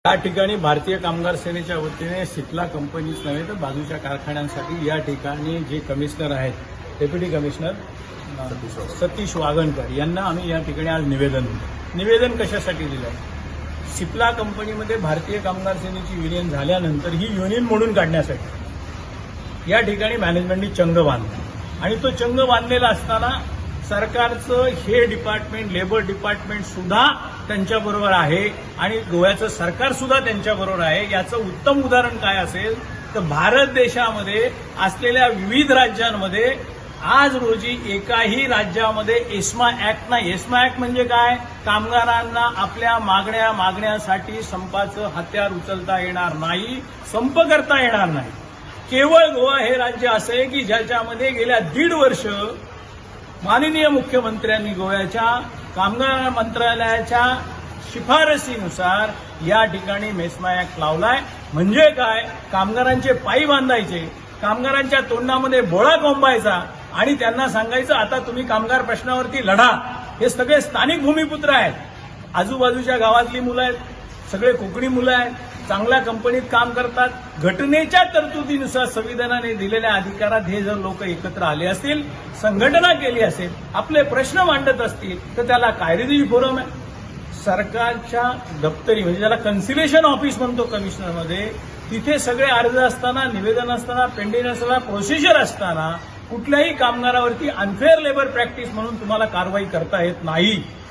या ठिकाणी भारतीय कामगार सेनेच्या वतीने सिप्ला कंपनीच नव्हे तर बाजूच्या कारखान्यांसाठी या ठिकाणी जे कमिशनर आहेत, डेप्युटी कमिशनर सतीश वागणकर यांना आम्ही या ठिकाणी आज निवेदन कशासाठी दिलं आहे? सिप्ला कंपनीमध्ये भारतीय कामगार सेनेची युनियन झाल्यानंतर ही युनियन मोडून काढण्यासाठी या ठिकाणी मॅनेजमेंटनी चंग बांधला आणि तो चंग बांधलेला असताना सरकारचं हे डिपार्टमेंट, लेबर डिपार्टमेंट सुद्धा त्यांच्याबरोबर आहे आणि गोव्याचं सरकार सुद्धा त्यांच्याबरोबर आहे. याचं उत्तम उदाहरण काय असेल तर भारत देशामध्ये असलेल्या विविध राज्यांमध्ये आज रोजी एकाही राज्यामध्ये एस्मा ऍक्ट नाही. एस्मा ऍक्ट म्हणजे काय? कामगारांना आपल्या मागण्यासाठी संपाचं हत्यार उचलता येणार नाही, संप करता येणार नाही. केवळ गोवा हे राज्य असं आहे की ज्याच्यामध्ये गेल्या 1.5 वर्ष माननीय मुख्यमंत्र्यांनी गोव्याच्या कामगार मंत्रालयाच्या शिफारसीनुसार या ठिकाणी मेस्मा ऍक्ट लावलाय. म्हणजे काय? कामगारांचे पायी बांधायचे, कामगारांच्या तोंडामध्ये बोळा कोंबायचा आणि त्यांना सांगायचं आता तुम्ही कामगार प्रश्नावरती लढा. हे सगळे स्थानिक भूमिपुत्र आहेत, आजूबाजूच्या गावातली मुलं आहेत, सगळे कोकणी मुलं आहेत, चांगल्या कंपनीत काम करतात. घटनेच्या तरतुदीनुसार संविधानाने दिलेल्या अधिकारात हे जर लोक एकत्र आले असतील, संघटना केली असेल, आपले प्रश्न मांडत असतील तर त्याला कायदेशीर फोरम आहे. सरकारच्या दप्तरी म्हणजे ज्याला कन्सिलेशन ऑफिस म्हणतो कमिशनरमध्ये, तिथे सगळे अर्ज असताना, निवेदन असताना, पेंडिंग असताना, प्रोसिजर असताना कुठल्याही कामगारावरती अनफेअर लेबर प्रॅक्टिस म्हणून तुम्हाला कारवाई करता येत नाही.